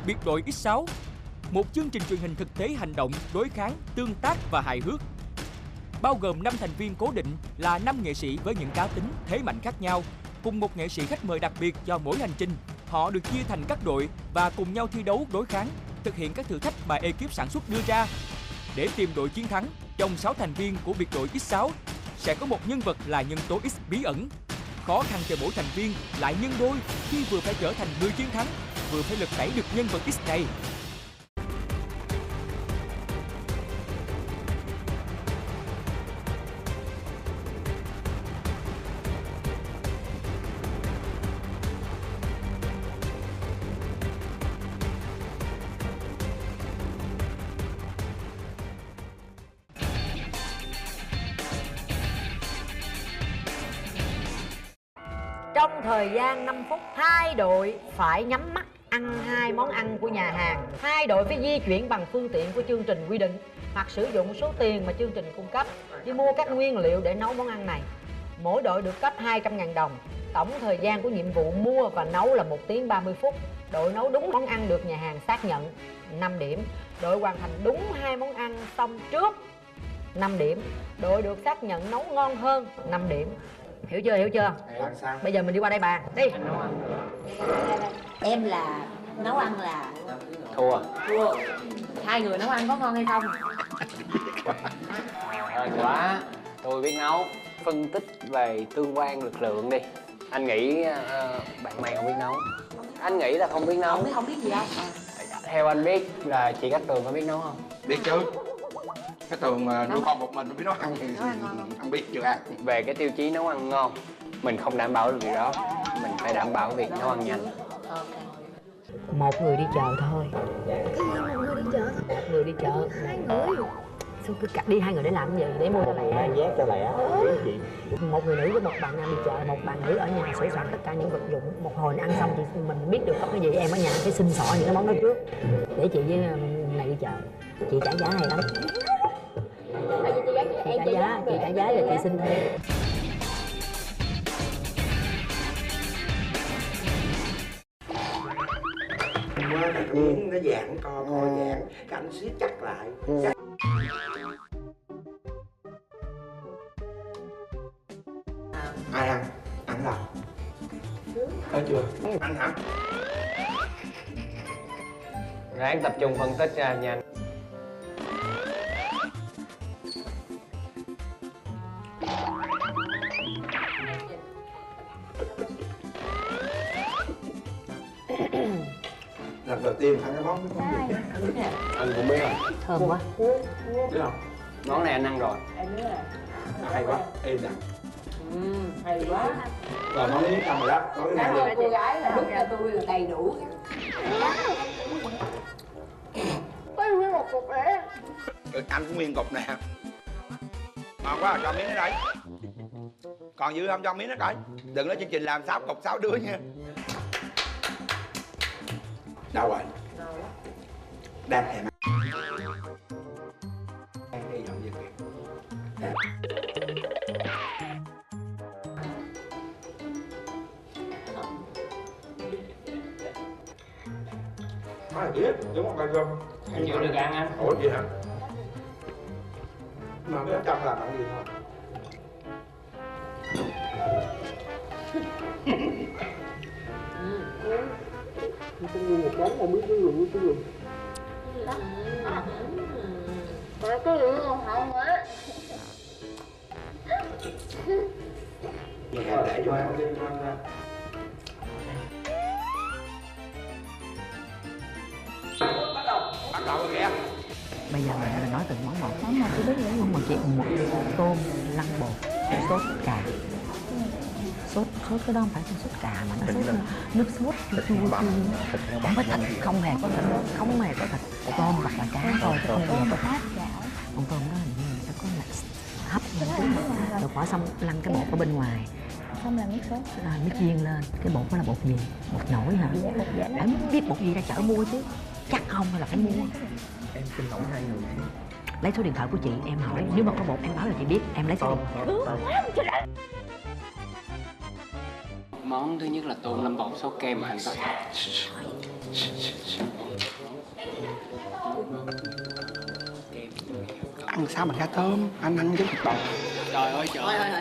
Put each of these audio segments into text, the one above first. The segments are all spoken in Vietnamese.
Biệt đội X6, một chương trình truyền hình thực tế hành động, đối kháng, tương tác và hài hước. Bao gồm 5 thành viên cố định là 5 nghệ sĩ với những cá tính, thế mạnh khác nhau, cùng một nghệ sĩ khách mời đặc biệt cho mỗi hành trình. Họ được chia thành các đội và cùng nhau thi đấu đối kháng, thực hiện các thử thách mà ekip sản xuất đưa ra. Để tìm đội chiến thắng, trong 6 thành viên của biệt đội X6 sẽ có một nhân vật là nhân tố X bí ẩn. Khó khăn cho mỗi thành viên lại nhân đôi khi vừa phải trở thành người chiến thắng, vừa phải lật đẩy được nhân vật X này. Trong thời gian 5 phút, hai đội phải nhắm mắt ăn hai món ăn của nhà hàng. Hai đội phải di chuyển bằng phương tiện của chương trình quy định hoặc sử dụng số tiền mà chương trình cung cấp đi mua các nguyên liệu để nấu món ăn này. Mỗi đội được cấp 200.000 đồng. Tổng thời gian của nhiệm vụ mua và nấu là 1 tiếng 30 phút. Đội nấu đúng món ăn được nhà hàng xác nhận 5 điểm. Đội hoàn thành đúng 2 món ăn xong trước 5 điểm. Đội được xác nhận nấu ngon hơn 5 điểm. Hiểu chưa, hiểu chưa? Bây giờ mình đi qua đây bàn, đi. Em là nấu ăn là thua. Hai người nấu ăn có ngon hay không? Hơi quá. Tôi biết nấu. Phân tích về tương quan lực lượng đi. Anh nghĩ bạn mày không biết nấu. Anh nghĩ là không biết nấu. Không biết gì đâu. Theo anh biết là chị Cát Tường có biết nấu không? Biết chứ. Cái Tường nuôi con một mình, biết nấu ăn thì không biết chưa ăn. Về cái tiêu chí nấu ăn ngon, mình không đảm bảo được việc đó. Mình phải đảm bảo việc nấu ăn nhanh. Một người đi chợ thôi. Một người đi chợ thôi. Một người đi chợ. Hai người. Sao cứ đi hai người để làm gì? Để mua cho lẻ. Hai vé cho lẻ. Một người nữ với một bạn nam đi chợ, một bạn nữ ở nhà sửa soạn tất cả những vật dụng. Một hồi ăn xong thì mình biết được có cái gì, em ở nhà phải xin xỏ những cái món đó trước để chị với này đi chợ. Chị trả giá này lắm. Chị trả giá rồi chị xin thêm. Qua là cái miếng nó giãn co giãn, cái anh siết chặt lại. Ai ăn? Ăn đâu? Có chưa? Anh hả? Ráng tập trung phân tích ra nhanh. Lần đầu tiên ăn cái món gì? Anh cũng biết rồi. Thơm quá. Biết không? Món này anh ăn rồi. Hay quá, êm nè. Hay quá. Rồi mónนี้xong rồi đó, món cái này Cô gái là đút cho tôi là đầy đủ. nguyên một cục đấy. Anh cũng nguyên cục nè. Ngon quá, cho miếng nó đây. Còn dư không cho miếng nó coi. Đừng nói chương trình làm 6 cục 6 đứa nha. Đâu rồi? Đang thèm. Hy vọng gì kìa. Ai biết, đúng không anh Dung? Anh chịu được ăn anh. Ủa gì hả? Mà bên trong làm ăn gì thôi? Tôi mua một bánh không biết cái gì. Có cái gì không hậu quá. Để cho em đi con. Bắt đầu rồi kìa. Bây giờ mình nói từng món một. Món nào tôi biết nữa. Món một chị một tôm lăn bột, sốt cà. Sốt cái đó không phải sốt cà mà nó sốt nước sốt chua. Không có thịt, không hề có thịt. Tôm hoặc là cá thôi, chứ không hề có thịt. Con tôm đó hình như nó có là hấp rồi bỏ xong lăn cái bột ở bên ngoài. Xong làm nước sốt. Nước chiên lên. Cái bột đó là bột gì? Bột nổi hả? Em biết bột gì ra chợ mua chứ. Chắc không hay là phải mua. Em xin lỗi hai người. Lấy số điện thoại của chị em hỏi, nếu mà có bột em báo là chị biết, em lấy số điện thoại. Món thứ nhất là tôm lăn bột sốt kem mà anh có. ăn sao mà ra tôm, anh ăn giống thịt bò. Trời ơi trời.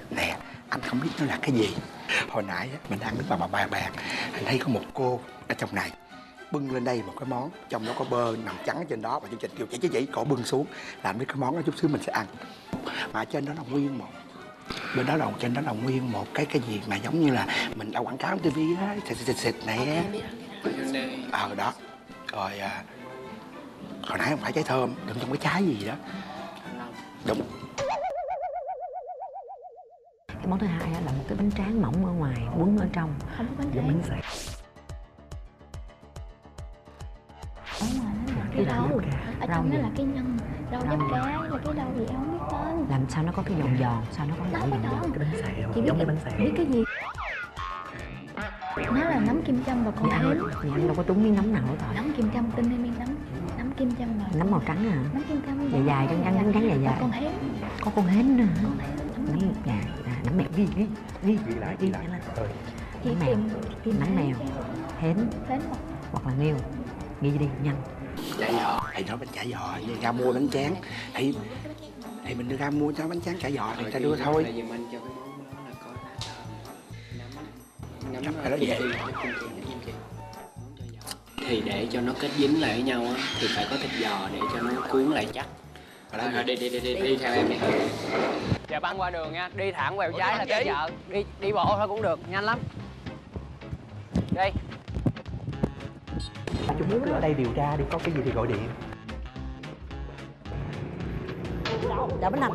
Nè, anh không biết nó là cái gì. Hồi nãy á, mình ăn đứng vào bàn bàn, anh thấy có một cô ở trong này bưng lên đây một cái món, trong đó có bơ nằm trắng ở trên đó, và chương trình kêu chỉ cổ bưng xuống làm mấy cái món đó chút xíu mình sẽ ăn. Mà trên đó là nguyên một, bên đó là trên đó là nguyên một cái gì mà giống như là mình đã quảng cáo trên tivi á, xịt nè. Đó. Rồi hồi nãy không phải trái thơm, đựng trong cái trái gì đó. Đúng. Cái món thứ hai là một cái bánh tráng mỏng ở ngoài, quấn ở trong. Không có bánh Bánh tráng. xèo. Ở ngoài nó là cái rau, ở trong nó gì? là cái nhân, rau diếp cá là cái rau gì em không biết tên. Làm sao nó có cái giòn giòn, sao nó có cái Đó, giòn đó. giòn. Cái bánh xèo, Chị biết giống như bánh xèo. biết cái gì? Nó là nấm kim châm và con hến. Thì anh đâu có trúng miếng nấm nào hết rồi. Nấm kim châm tin em nấm kim châm mà. Nấm màu trắng à? Nấm kim châm Dài dài, cắn dài và dài. con hến. Có con hến nữa hả? Con hến Nấm nấm mèo ghi Ghi lại. nhanh lên. chị Nấm mèo, tìm nấm mèo, hến hến hoặc là nghêu. Ghi đi nhanh. Chả giò, thì nói bánh chả giò, ra mua bánh tráng thì mình đưa ra mua cho bánh tráng chả giò thì người ta đưa thôi. Tại vì anh cho cái món đó là có lá thơm, nấm Phải nói vậy. Thì để cho nó kết dính lại với nhau á thì phải có thịt giò để cho nó cuốn lại chắc. Đi theo em đi. Giờ băng qua đường nha, đi thẳng quẹo trái là cái chợ, đi bộ thôi cũng được, nhanh lắm. Đi. Chúng cứ ở đây điều tra đi, có cái gì thì gọi điện. Chợ Bến Thành.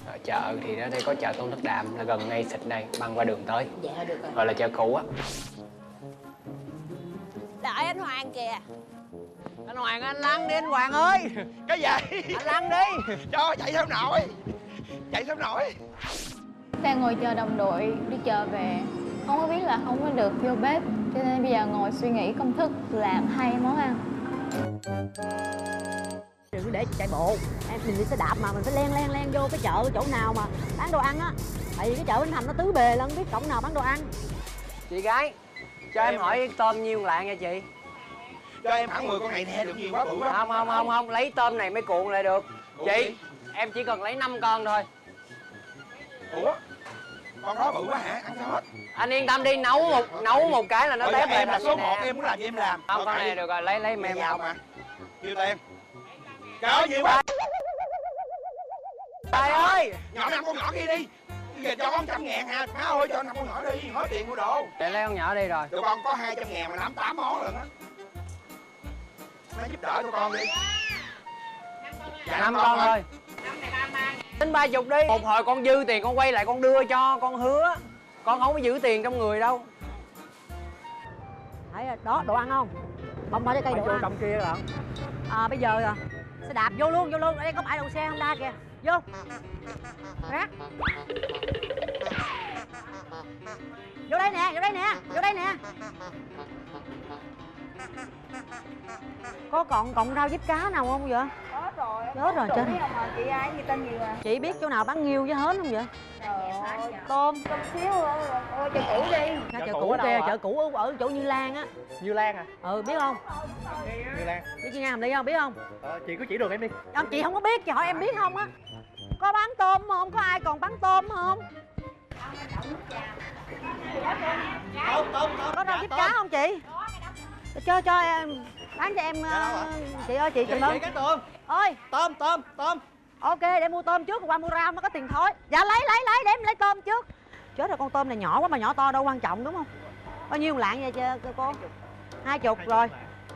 Ở chợ thì ở đây có chợ Tôn Đức Đạm là gần ngay xịt đây, băng qua đường tới. Dạ được rồi. Gọi là chợ cũ á. Đợi anh Hoàng kìa. Anh Hoàng, anh lăn đi anh Hoàng ơi. Cái gì? Anh lăn đi. Cho chạy sao nổi. Chạy sao nổi. Đang ngồi chờ đồng đội đi chợ về, không có biết là không có được vô bếp, cho nên bây giờ ngồi suy nghĩ công thức làm 2 món ăn. Đừng có để chị chạy bộ. Mình đi xe đạp mà mình phải len vô cái chợ chỗ nào mà bán đồ ăn á. Tại vì cái chợ Bến Thành nó tứ bề lắm, không biết cổng nào bán đồ ăn. Chị gái, cho em hỏi tôm nhiêu lạng nha chị? Cho em hẳn 10 con này nè, được nhiều quá bự quá. Không, lấy tôm này mới cuộn lại được. Chị, em chỉ cần lấy 5 con thôi. Ủa? Con đó bự quá hả? Ăn sao hết? Anh yên tâm đi, nấu một cái là nó tép em lên là là số vậy 1, nè. em muốn làm gì em làm. Không, con này được rồi, lấy Mẹ mềm giàu mà. Nhiêu tiền? Trời ơi, nhiều quá. Trời ơi! Nhỏ 5 con nhỏ kia đi. Giờ cho 100.000 ha. Má ơi, cho 5 con nhỏ đi, hết tiền mua đồ. Để lấy con nhỏ đi rồi. Tụi con có 200.000 mà làm 8 món lần á. Má giúp đỡ tụi con đi. Dạ, 5 con thôi. Tính 30 đi. Một hồi con dư tiền con quay lại con đưa cho, con hứa. Con không có giữ tiền trong người đâu. Thấy đó, đồ ăn không? Bông bỏ trái cây đồ ăn. Trong kia hả? Bây giờ xe đạp vô luôn. Ở đây có bãi đậu xe Honda kìa. Vô. Rác. Vô đây nè. Có còn rau diếp cá nào không vậy? Có rồi. Chết rồi, chết rồi. Chị ai gì tên gì mà? Chị biết chỗ nào bán nghêu với hến không vậy? Tôm. Tôm xíu ôi chợ cũ đi. Ra chợ Chợ cũ cũ ở đâu kìa, hả? chợ cũ ở chỗ Như Lan á. Như Lan à? Biết không? Như Lan. Biết chị Nga làm đi không? Biết không? Chị cứ chỉ đường em đi. Chị không có biết, chị hỏi em biết không á? Có bán tôm không? Có ai còn bán tôm không? Có rau diếp cá không chị? Cho em bán cho em. Chị ơi, chị Trần Ân. Cái tôm. Ơi, Tôm. ok, để mua tôm trước, qua mua rau nó có tiền thôi. Dạ lấy để em lấy tôm trước. Chết rồi, con tôm này nhỏ quá mà nhỏ to đâu quan trọng đúng không? Bao nhiêu lạng vậy chứ cô? 20 rồi.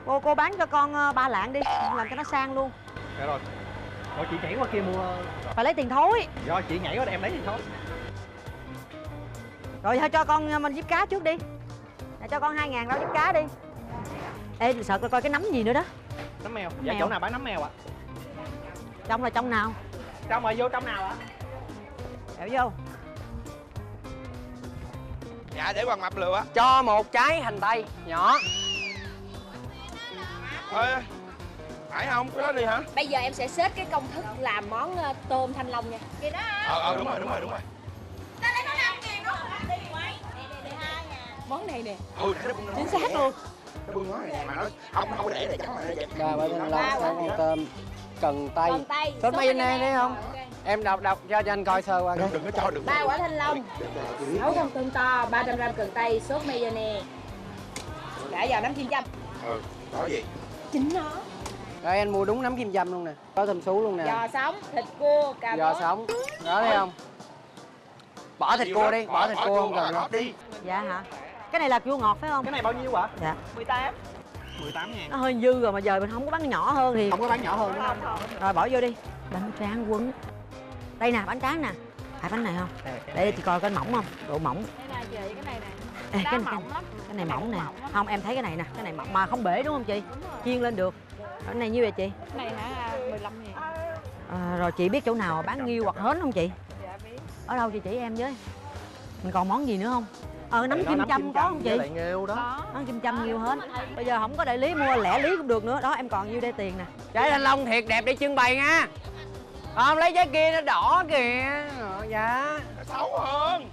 Cô bán cho con 3 lạng đi, làm cho nó sang luôn. Dạ rồi. Rồi chị nhảy qua kia mua. Phải lấy tiền thối. Rồi chị nhảy qua em lấy thì thôi. Rồi thôi cho con mình diếp cá trước đi. Để cho con 2.000 rau diếp cá đi. Ê, sợ coi cái nấm gì nữa đó. Nấm mèo. Nấm Dạ mèo. chỗ nào bán nấm mèo ạ? Trong là trong nào? Trong mà vô trong nào ạ? Đẻo vô. Dạ, để Hoàng Mập lựa. Cho một trái hành tây nhỏ. Thôi, Phải không? Cái đó đi hả? Bây giờ em sẽ xếp cái công thức làm món tôm thanh long nha. Vậy đó hả? Đúng rồi. Ta lấy nó 5.000 đó. Món này nè. Chính xác luôn. Nó bưng món này mà nó không để chắc mà nó vậy. Ba quả thanh long, 6 con tôm, cần tây. Sốt mayonnaise đấy không? Em đọc cho anh coi sơ qua cái. Đừng có cho được. 3 quả thanh long, 6 con tôm to, 300g cần tây, sốt mayonnaise. Đã vào nấm kim châm. Có gì? Chính nó. Rồi anh mua đúng nấm kim châm luôn nè. Có thơm sú luôn nè. Giò sống, thịt cua, cà Giò rốt. sống. Đó thấy không? Bỏ thịt cua đi, bỏ thịt cua không cần đâu. Đi. Dạ hả? Cái này là chua ngọt phải không? Cái này bao nhiêu ạ? Dạ. 18 ngàn. Nó hơi dư rồi mà giờ mình không có bán nhỏ hơn thì Không có bán nhỏ hơn đúng không? rồi bỏ vô đi. Bánh tráng quấn. Đây nè, bánh tráng nè. Phải bánh này không? Để chị coi coi mỏng không? Độ mỏng. Cái này Ê, cái này mỏng nè. Không, em thấy cái này nè, cái này mỏng mà không bể đúng không chị? Chiên lên được. Cái này nhiêu vậy chị? này hả? 15.000. Rồi chị biết chỗ nào bán nghêu hoặc hến không chị? Dạ biết. Ở đâu chị chỉ em với. Mình còn món gì nữa không? Nấm kim châm có không chị? Lại nghêu đó. Có. Nấm kim châm nghêu hến. Bây giờ không có đại lý mua lẻ lý cũng được nữa. Đó em còn nhiêu đây tiền nè. Trái thanh long thiệt đẹp để trưng bày nha. Không lấy trái kia nó đỏ kìa. Dạ. Nó xấu hơn.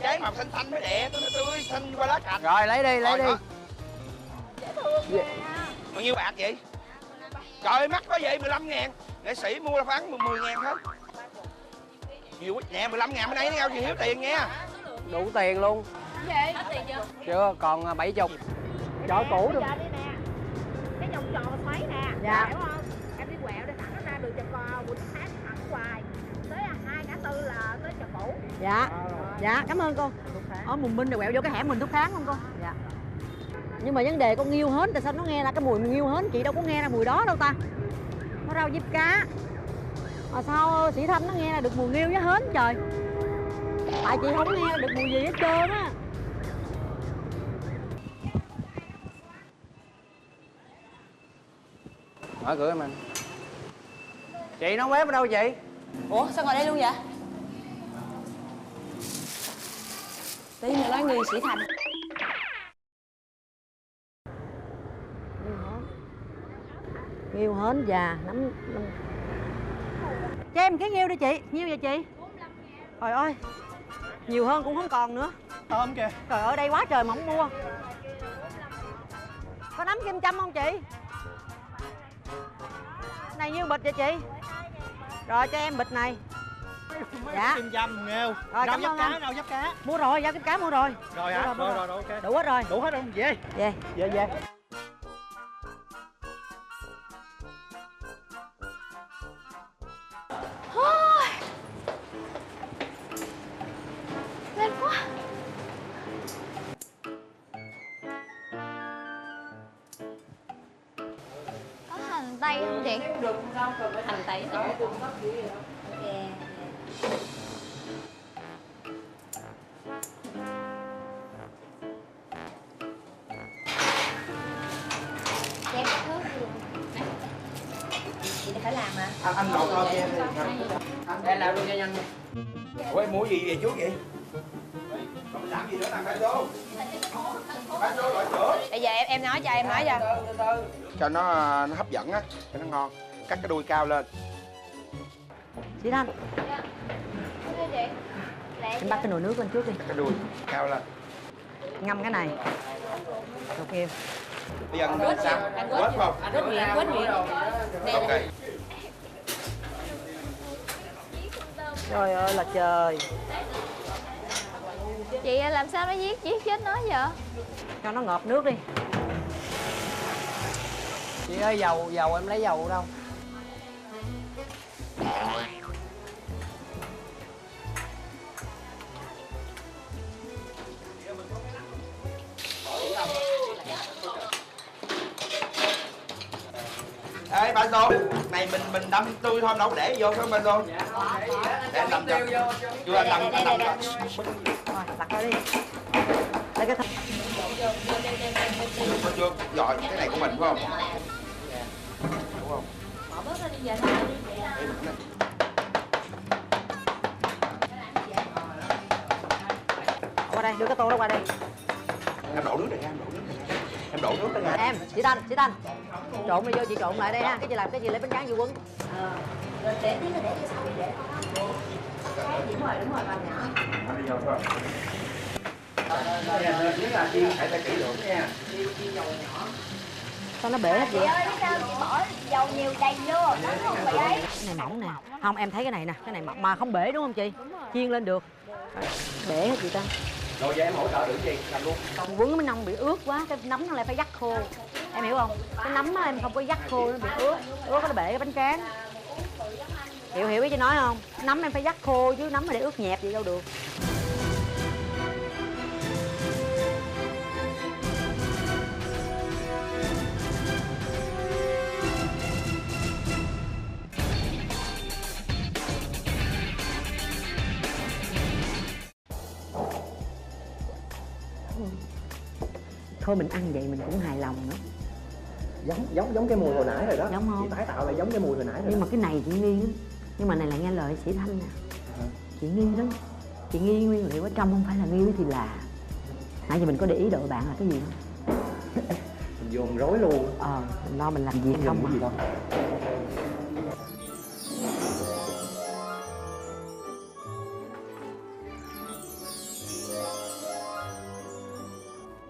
Trái màu xanh xanh mới đẹp, nó tươi xanh qua lá cành. Rồi lấy đi, lấy đi. Bao nhiêu bạc vậy? Trời ơi, mắc quá vậy, 15 ngàn. Nghệ sĩ mua là bán 10 ngàn hết. Nhiều quá, nè 15 ngàn bên đây nó giao chị Hiếu tiền nha. Đủ tiền luôn. Vậy? Hết tiền chưa? Chưa, còn 70. Chợ cũ được. Cái vòng tròn mấy nè. Dạ. Hiểu không? Em đi quẹo để thẳng nó ra đường Chợ Cò, Quỳnh Thác thẳng hoài. Tới 2 ngã tư là tới chợ cũ. Dạ. Dạ, cảm ơn cô. Ở Mùng Minh rồi quẹo vô cái hẻm mình Thúc Kháng không cô? Dạ. Nhưng mà vấn đề con nghêu hến tại sao nó nghe ra cái mùi nghêu hến, chị đâu có nghe ra mùi đó đâu ta. Nó rau diếp cá. Mà sao Sĩ Thanh nó nghe ra được mùi nghêu với hến trời. Tại chị không nghe được mùi gì hết trơn á. Mở cửa em anh. Chị nấu bếp ở đâu chị? Ủa sao ngồi đây luôn vậy? Tí nữa nói người Sĩ Thành. Nghêu hến già nấm. Cho em cái nghêu đi chị. Nhiêu vậy chị? Trời ơi, nhiều hơn cũng không còn nữa. Tôm kìa. Trời ơi, đây quá trời mà không mua. Có nấm kim châm không chị? Này nhiêu bịch vậy chị? Rồi cho em bịch này. Dạ. Kim châm nghêu. Rồi, Rau cảm diếp ơn cá, anh. rau diếp cá. Mua rồi, giao kim cá mua rồi. Rồi hả? Rồi ok. Đủ hết rồi. Đủ hết không? Về. Về. Về. Lên quá. Có hành tây không chị? Hành tây. Em có thớt luôn. Chị phải làm mà. Anh lột thôi cho em đi. Em làm luôn cho nhanh. Ủa em mua gì vậy chú vậy? Không làm gì nữa làm bán số. Bán số gọi chỗ. Bây giờ em nói cho, em nói cho. Cho nó hấp dẫn á, cho nó ngon. Cắt cái đuôi cao lên. Sĩ Thanh, Thưa chị. em bắt cái nồi nước lên trước đi. Cái đuôi cao lên. Ngâm cái này. Được kêu. Bây giờ mình sao? Quết không? Quết miệng. Ok. Trời ơi là trời. Chị làm sao nó giết chết nó vậy? Cho nó ngợp nước đi. Chị ơi dầu em lấy dầu đâu? Ê ba Tô, này mình đâm tươi thôi đâu có để vô phải không ba Tô? Để anh đâm cho. Chưa anh đâm cho. Rồi, đặt ra đi. Đây cái Chưa, rồi cái này của mình phải không? Đúng không? Bỏ bớt ra đi giờ thôi. qua đây, đưa cái tô đó qua đây. Em đổ nước này ra, em đổ nước này ra. Em đổ nước ra. Em, chị Thanh, trộn đi vô, chị trộn lại đây ha. Cái gì làm cái gì lấy bánh tráng vô quấn. Rồi để tí nữa để cho sau đi để con. Đúng rồi bà nhỏ. Đi vô thôi. Nếu là chiên phải kỹ lưỡng nha. Sao nó bể hết vậy? Chị ơi, sao chị bỏ dầu nhiều đầy vô, nó không bị ấy. Cái này mỏng nè. Không, em thấy cái này nè, cái này mà không bể đúng không chị? Chiên lên được. Bể hết chị ta. Rồi giờ em hỗ trợ được gì? Làm luôn. Còn quấn cái nông bị ướt quá, cái nấm nó lại phải dắt khô. Em hiểu không? Cái nấm á em không có dắt khô nó bị ướt nó bể cái bánh tráng. Hiểu ý chị nói không? Nấm em phải dắt khô chứ nấm mà để ướt nhẹp vậy đâu được. Thôi mình ăn vậy mình cũng hài lòng nữa. Giống cái mùi hồi nãy rồi đó. Giống không? Chị tái tạo lại giống cái mùi hồi nãy rồi. Nhưng mà cái này chị nghi lắm. Nhưng mà này là nghe lời sĩ Thanh nè. Chị nghi lắm. Chị nghi nguyên liệu ở trong không phải là nghi thì là. Nãy giờ mình có để ý đội bạn là cái gì không? Mình dồn rối luôn. Mình lo mình làm việc không mà. Gì đâu.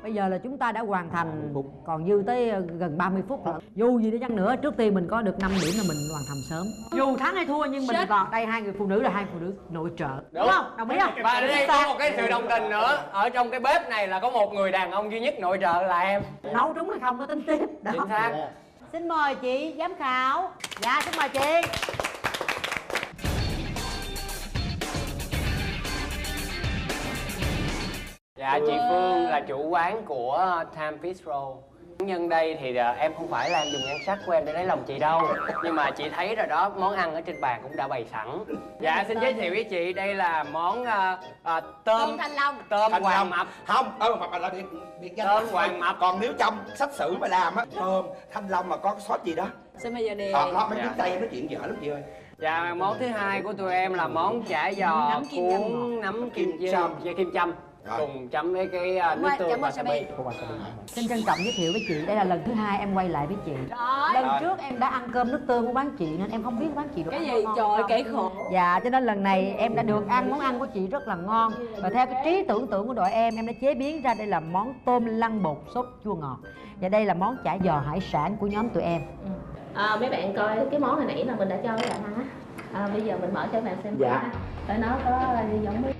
Bây giờ là chúng ta đã hoàn thành, còn dư tới gần 30 phút rồi. Dù gì đi chăng nữa, trước tiên mình có được 5 điểm là mình hoàn thành sớm. Dù thắng hay thua nhưng mình còn đây hai người phụ nữ là hai phụ nữ nội trợ. Đúng không? Đồng ý không? Và ở đây có một cái sự đồng tình nữa. Ở trong cái bếp này là có một người đàn ông duy nhất nội trợ là em. Nấu trúng hay không có tính tiếp. Đó. Chính xác. Xin mời chị giám khảo. Dạ, xin mời chị. Dạ, chị Phương là chủ quán của Time Bistro. Nhân đây thì em không phải là em dùng nhan sắc của em để lấy lòng chị đâu. Nhưng mà chị thấy rồi đó, món ăn ở trên bàn cũng đã bày sẵn. Dạ, xin giới thiệu với chị, đây là món tôm Thanh Long. Tôm Thanh hoàng Long. mập. Không, mập là biệt danh. Tôm hoàng mập. Còn nếu trong sách sử mà làm á, tôm Thanh Long mà có cái sốt gì đó. Xin bây giờ đi. Đó, mấy tiếng Tây em nói chuyện dở lắm chị ơi. Dạ, món thứ hai của tụi em là món chả giò Nấm kim châm. cuốn nấm kim châm. châm. Rồi. Cùng chấm với cái nước tương wasabi. Xin trân trọng giới thiệu với chị, đây là lần thứ hai em quay lại với chị. Rồi. Lần trước em đã ăn cơm nước tương của bán chị nên em không biết bán chị được Cái ăn gì? ngon Trời ơi, không. kể khổ. Dạ, cho nên lần này em đã được ăn món ăn của chị rất là ngon. Và theo cái trí tưởng tượng của đội em đã chế biến ra đây là món tôm lăn bột sốt chua ngọt. Và đây là món chả giò hải sản của nhóm tụi em. Mấy bạn coi cái món hồi nãy là mình đã cho các bạn ăn á. Bây giờ mình mở cho các bạn xem. Dạ. Coi nó có giống với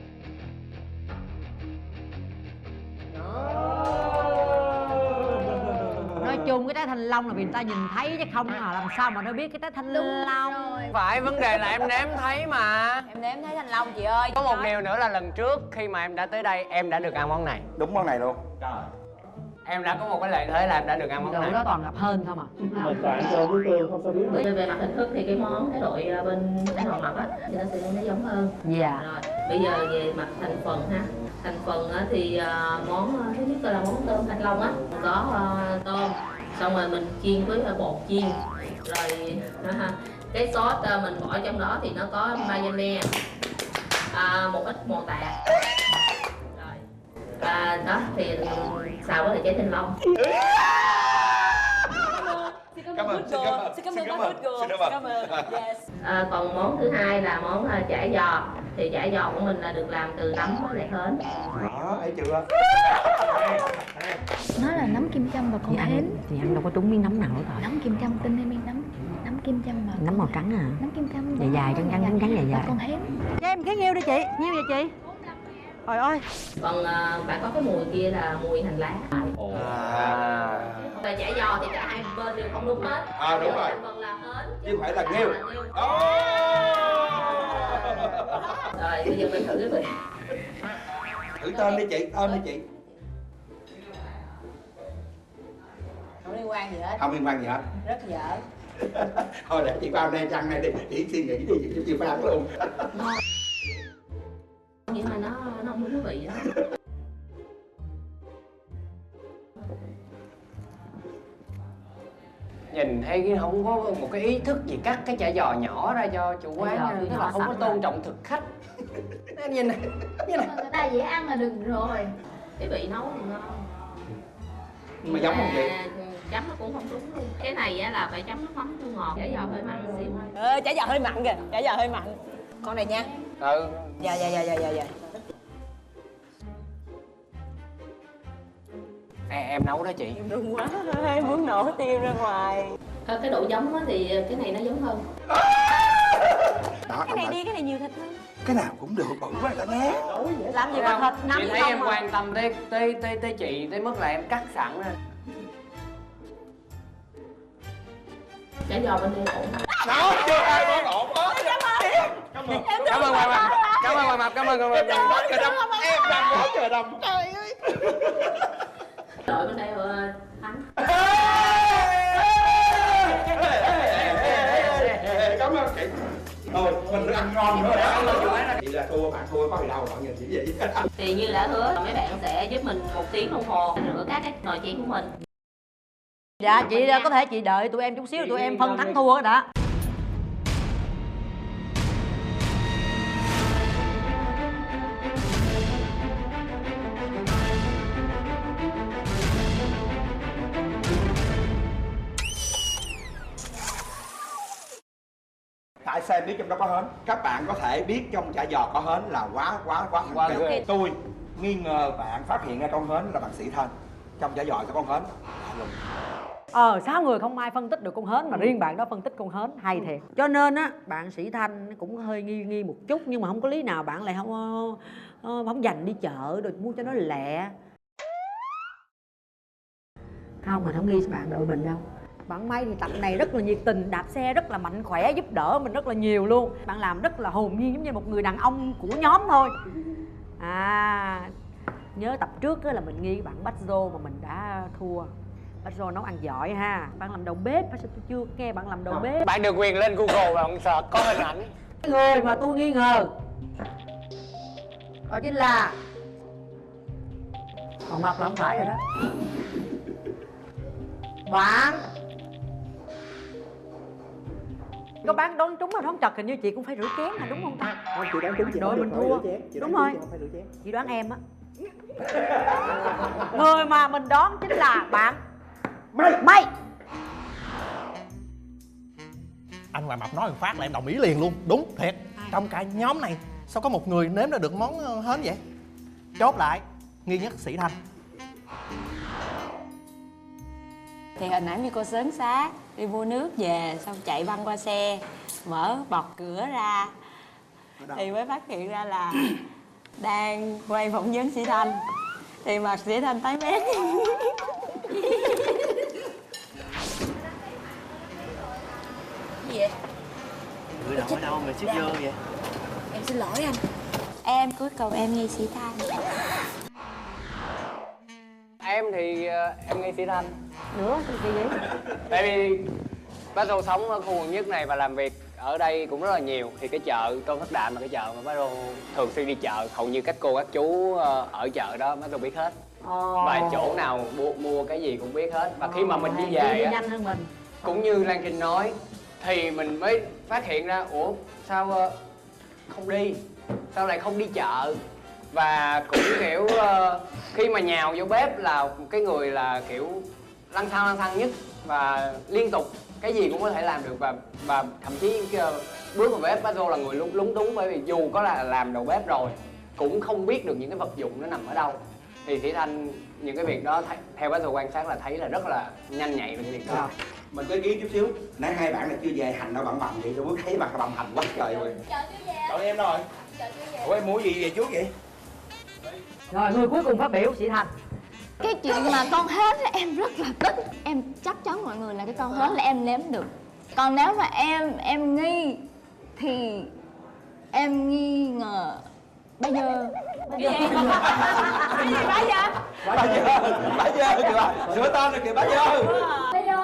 Nói chung cái trái thanh long là vì người ta nhìn thấy chứ không làm sao mà nó biết cái trái thanh long. Phải, vấn đề là em nếm thấy mà. Em nếm thấy Thanh Long chị ơi. Có một điều nữa là lần trước khi mà em đã tới đây em đã được ăn món này. Đúng món này luôn. Em đã có một cái lợi thế là em đã được ăn món Đồ này. đó toàn gặp hơn không à. Mình toàn cho nước tương không sao biết được. về mặt hình thức thì cái món cái đội bên cái hoàng mập á thì nó sẽ nó giống hơn. Dạ. Rồi bây giờ về mặt thành phần ha. Thành phần á, thì món thứ nhất là món tôm Thanh Long á, có tôm, xong rồi mình chiên với bột chiên, rồi cái sốt mình bỏ trong đó thì nó có mayonnaise, một ít mò tạt, rồi đó thì xào với lại trái thanh long. Cảm ơn. Yes. Còn món thứ hai là món chả giò. Thì chả giò của mình là được làm từ nấm với lại hến. Đó, thấy chưa? Nó là nấm kim châm và con hến. Thì ăn đâu có trúng miếng nấm nào hết rồi. Nấm kim châm, tin em nấm kim châm mà. Nấm màu trắng à? Nấm kim châm. Dài dài trắng dài dài. Và con hến. Cho em cái nhiêu đi chị? Nhiêu vậy chị? Trời ơi. Còn bạn có cái mùi kia là mùi hành lá. Và chả giò thì cả hai bên đều không đúng hết. Đúng rồi. Thành phần là hến chứ không phải là nghêu. Rồi bây giờ mình thử cái vị. Thử tên đi chị, Không liên quan gì hết. Không liên quan gì hết. Rất dở. Thôi để chị vào đây chăng này đi, chị suy nghĩ đi, chị phải ăn luôn. Nhưng mà nó không đúng vị đó. Nhìn thấy cái không có một cái ý thức gì cắt cái chả giò nhỏ ra cho chủ quán, tức là không có tôn trọng thực khách. Em nhìn này, Người ta dễ ăn là được rồi. Cái vị nấu thì ngon. Mà giống không chị? Chấm nó cũng không đúng luôn. Cái này á là phải chấm nước mắm chua ngọt, chả giò hơi mặn xíu. Chả giò hơi mặn kìa, chả giò hơi mặn. Con này nha. Dạ. Em nấu đó chị. Đừng quá, em muốn nổ tim ra ngoài. Cái độ giống á thì cái này nó giống hơn. Đó, Cái này đi, cái này nhiều thịt hơn. cái nào cũng được, bự quá người ta né. Làm gì có thịt nấm Chị thấy không em à? quan tâm tới chị tới mức là em cắt sẵn ra. Chả giò bên đây ổn. Đó, chưa ai món ổn hết. Cảm ơn Hoàng Mập. Cảm ơn Hoàng Mập, cảm ơn. Em đang quá trời đông. Trời ơi. Đội bên đây thắng. Cảm ơn chị. Thôi, mình cứ ăn ngon nữa đã. Chị là thua, bạn thua có gì đâu, bạn nhìn chị vậy. Thì như đã hứa, mấy bạn sẽ giúp mình 1 tiếng đồng hồ rửa các cái nồi chén của mình. Dạ chị có thể chị đợi tụi em chút xíu, tụi em phân thắng thua đó đã. Tại sao em biết trong đó có hến? Các bạn có thể biết trong chả giò có hến là quá ghê. Tôi nghi ngờ bạn phát hiện ra con hến là bạn Sĩ Thanh. Trong chả giò có con hến. 6 người không ai phân tích được con hến mà riêng bạn đó phân tích con hến hay thiệt. Cho nên á bạn Sĩ Thanh cũng hơi nghi một chút, nhưng mà không có lý nào bạn lại không dành đi chợ rồi mua cho nó lẹ. Không, mình không nghi bạn đội mình đâu. Bạn May thì tập này rất là nhiệt tình, đạp xe rất là mạnh khỏe, giúp đỡ mình rất là nhiều luôn. Bạn làm rất là hồn nhiên giống như một người đàn ông của nhóm thôi. Nhớ tập trước là mình nghi bạn Bách Rô mà mình đã thua. Bách Rô nấu ăn giỏi ha. Bạn làm đầu bếp, sao tôi chưa nghe bạn làm đầu bếp. Bạn được quyền lên Google và bạn search có hình ảnh. Người mà tôi nghi ngờ đó chính là Còn Mập là không phải rồi đó. Bạn có bán đón trúng mà đón trật, hình như chị cũng phải rửa chén là đúng không ta? Không, chị đoán trúng chị đội mình phải thua. rửa chén. Chị Đúng đoán rồi. trúng chị phải rửa chén. Chị đoán em á. Người mà mình đoán chính là bạn May. Anh Hoàng Mập nói một phát là em đồng ý liền luôn. Đúng thiệt. Trong cả nhóm này sao có một người nếm ra được món hến vậy? Chốt lại nghi nhất Sĩ Thanh. Thì hồi nãy cô sớm xá đi mua nước về, xong chạy băng qua xe, mở bọc cửa ra thì mới phát hiện ra là đang quay phỏng vấn Sĩ Thanh. Thì mặt Sĩ Thanh tái mét. Gì vậy? Người đâu ở đâu mà xích vô vậy? Em xin lỗi anh. Em cuối cùng em nghi Sĩ Thanh. Em thì em nghi Sĩ Thanh. Nữa gì vậy? Tại vì bác Rô sống ở khu quận nhất này và làm việc ở đây cũng rất là nhiều. Thì cái chợ Tôn Thất Đạm là cái chợ mà bác Rô thường xuyên đi chợ. Hầu như các cô các chú ở chợ đó bác Rô biết hết. Và chỗ nào mua cái gì cũng biết hết. Và khi mà mình đi về á, nhanh hơn mình. cũng như Lan Trinh nói, thì mình mới phát hiện ra ủa sao không đi, sao lại không đi chợ. Và cũng kiểu khi mà nhào vô bếp là cái người là kiểu lăng xăng nhất và liên tục cái gì cũng có thể làm được. Và thậm chí bước vào bếp bác Rô là người lúng túng, bởi vì dù có là làm đầu bếp rồi cũng không biết được những cái vật dụng nó nằm ở đâu. Thì Sĩ Thanh những cái việc đó theo bác Rô quan sát là thấy là rất là nhanh nhạy về cái việc đó. Mình có ý kiến chút xíu. Nãy hai bạn này chưa về hành đâu bận vậy, tôi mới thấy bạn bận hành quá trời rồi. Chọn em đâu rồi? Ủa em mua gì về trước vậy? Rồi người cuối cùng phát biểu Sĩ Thanh. Cái chuyện mà con hến là em rất là thích. Em chắc chắn mọi người là cái con hến là em nếm được. Còn nếu mà em nghi thì em nghi ngờ bây giờ Cái gì bá giờ? Bá dơ kìa, sửa tên rồi kìa bá dơ. bây giờ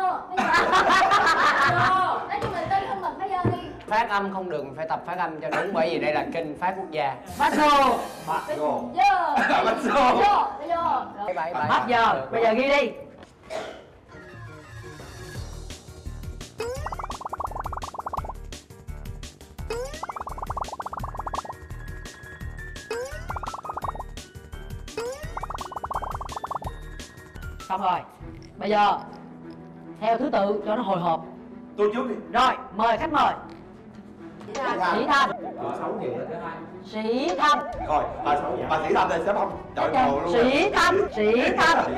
nói chung là tên không mình bây giờ đi. Phát âm không được, phải tập phát âm cho đúng, bởi vì đây là kênh phát quốc gia. Bách Rô. Bá dơ. Bách giờ Bách giờ. Bây giờ ghi đi. Xong rồi. Bây giờ theo thứ tự cho nó hồi hộp. Tôi trước đi. Rồi, mời khách mời. Sĩ Thanh. Sĩ Thanh. Rồi, bà Sĩ Thanh đây sẽ không? Trời ơi luôn. Sĩ Thanh.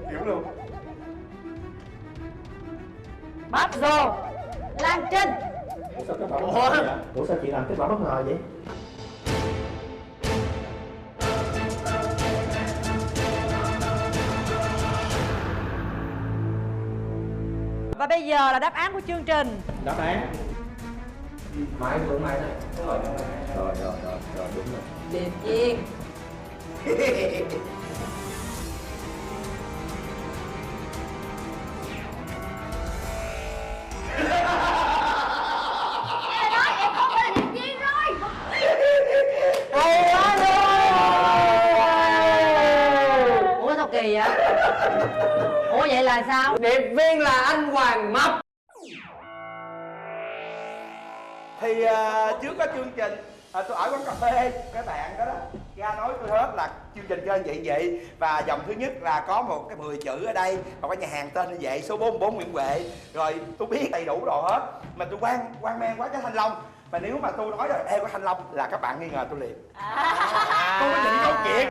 Hiểu luôn. Bác Dô. Lan Trinh. Ủa sao chị làm kết quả bất ngờ vậy? Và bây giờ là đáp án của chương trình. Đáp án Mai đúng Mai này. Rồi đúng rồi. Điệp viên. Ủa sao kỳ vậy? Ủa vậy là sao? Điệp viên là anh Hoàng Mập. Thì trước có chương trình tôi ở quán cà phê, cái bạn đó ra nói tôi hết là chương trình chơi vậy và dòng thứ nhất là có một cái 10 chữ ở đây, một cái nhà hàng tên như vậy, số 44 Nguyễn Huệ. Rồi tôi biết đầy đủ đồ hết mà tôi quan mang quá cái Thanh Long, mà nếu mà tôi nói là ê có Thanh Long là các bạn nghi ngờ tôi liền. Tôi có những câu chuyện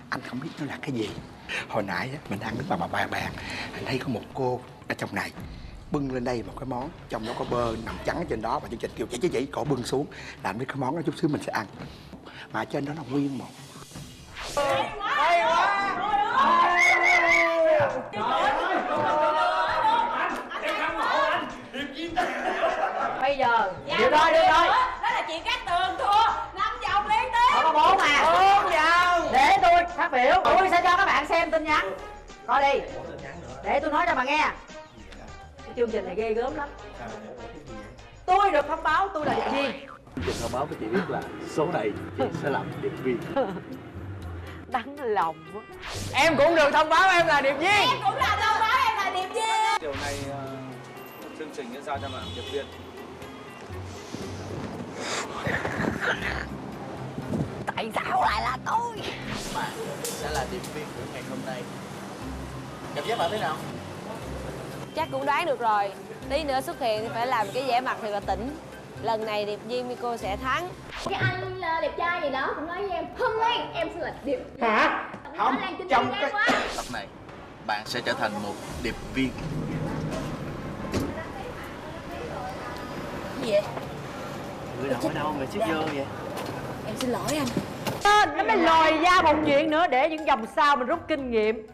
anh không biết nó là cái gì. Hồi nãy mình đang đứng vào bàn anh thấy có một cô ở trong này bưng lên đây một cái món, trong đó có bơ nằm trắng ở trên đó, và chương trình kêu chỉ cổ bưng xuống là anh biết cái món đó chút xíu mình sẽ ăn, mà trên đó là nguyên một. Hay quá. Bây giờ Được rồi. Đó là chuyện Cát Tường thua 5 vòng liên tiếp. có 4 mà. 4 vòng. Để tôi phát biểu, tôi sẽ cho các bạn xem tin nhắn. Coi đi, để tôi nói cho bà nghe. Cái chương trình này ghê gớm lắm. Tôi được thông báo tôi là điệp viên. Chị thông báo với chị biết là số này chị sẽ làm điệp viên. Đắng lòng quá. Em cũng được thông báo em là điệp viên. Em cũng là thông báo em là điệp viên. Điều này chương trình sẽ giao cho bạn điệp viên. Tại sao lại là tôi? Bạn sẽ là điệp viên của ngày hôm nay. Cảm giác bạn thế nào? Chắc cũng đoán được rồi. Tí nữa xuất hiện thì phải làm cái vẻ mặt thật là tỉnh. Lần này điệp viên Miko sẽ thắng. Cái anh đẹp trai gì đó cũng nói với em hôm nay em sẽ là điệp viên. Hả? Không, trong cái Tập này bạn sẽ trở thành một điệp viên. Gì vậy? Người đâu ở đâu mà xích vô vậy? Em xin lỗi anh. Nó mới lòi ra một chuyện nữa để những vòng sau mình rút kinh nghiệm.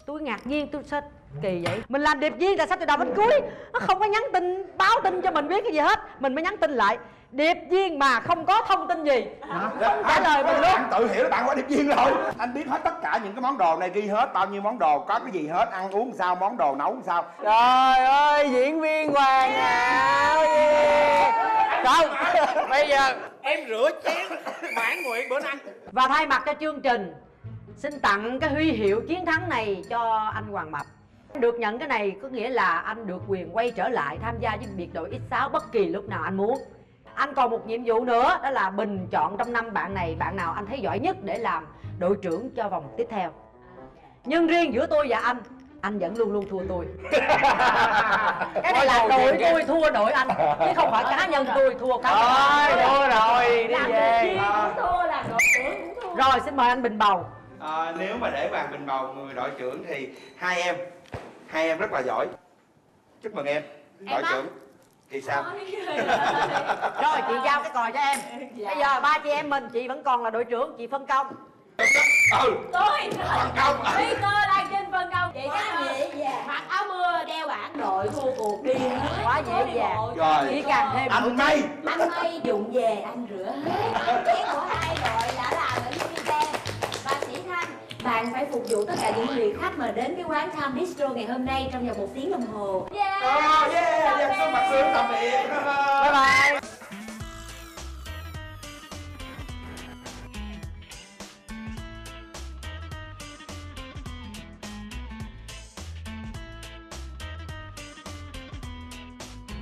Tôi ngạc nhiên, tôi sao kỳ vậy? Mình làm điệp viên tại sao từ đầu đến cuối nó không có nhắn tin báo tin cho mình biết cái gì hết. Mình mới nhắn tin lại điệp viên mà không có thông tin gì. Không trả lời mình luôn. Bạn tự hiểu là bạn qua điệp viên rồi. Anh biết hết tất cả những cái món đồ này, ghi hết bao nhiêu món đồ, có cái gì hết, ăn uống sao, món đồ nấu sao. Trời ơi, diễn viên Hoàng Hảo. Không, bây giờ em rửa chén mãn nguyện bữa nay. Và thay mặt cho chương trình, xin tặng cái huy hiệu chiến thắng này cho anh Hoàng Mập. Được nhận cái này có nghĩa là anh được quyền quay trở lại tham gia với biệt đội X6 bất kỳ lúc nào anh muốn. Anh còn một nhiệm vụ nữa, đó là bình chọn trong 5 bạn này bạn nào anh thấy giỏi nhất để làm đội trưởng cho vòng tiếp theo. Nhưng riêng giữa tôi và anh vẫn luôn luôn thua tôi. Cái này là đội tôi thua đội anh, chứ không phải cá nhân tôi thua cá nhân. Thua rồi, đi về. Thua là đội trưởng cũng thua. Rồi xin mời anh bình bầu. Nếu mà để bàn bình bầu người đội trưởng thì hai em rất là giỏi. Chúc mừng em, đội trưởng. Thì sao? Rồi chị giao cái còi cho em. Bây giờ ba chị em mình, chị vẫn còn là đội trưởng, chị phân công. Tôi Phân công. Miko Lan Trinh phân công. Vậy cái dễ dàng. Mặc áo mưa, đeo bảng đội thua cuộc đi. Quá dễ dàng. Rồi. Chỉ càng thêm Anh May. Anh May dụng về anh rửa hết. Chén của hai đội đã làm ở Uniben. Và Sĩ Thanh, bạn phải phục vụ tất cả những vị khách mà đến cái quán Time Bistro ngày hôm nay trong vòng 1 tiếng đồng hồ. Dân Xuân Bạch Sương tạm biệt. Bye bye.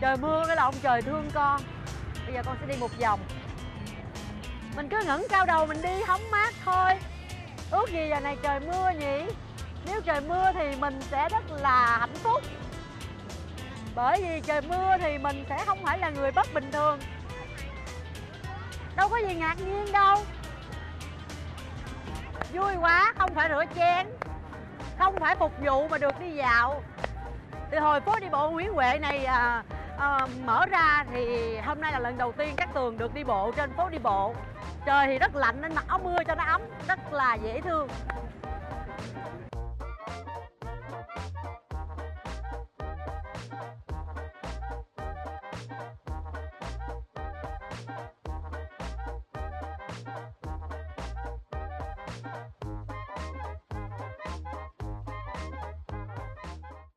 Trời mưa cái là ông trời thương con. Bây giờ con sẽ đi một vòng. Mình cứ ngẩng cao đầu mình đi hóng mát thôi. Ước gì giờ này trời mưa nhỉ. Nếu trời mưa thì mình sẽ rất là hạnh phúc. Bởi vì trời mưa thì mình sẽ không phải là người bất bình thường. Đâu có gì ngạc nhiên đâu. Vui quá, không phải rửa chén, không phải phục vụ mà được đi dạo. Từ hồi phố đi bộ Nguyễn Huệ này mở ra thì hôm nay là lần đầu tiên Cát Tường được đi bộ trên phố đi bộ. Trời thì rất lạnh nên mặc áo mưa cho nó ấm, rất là dễ thương.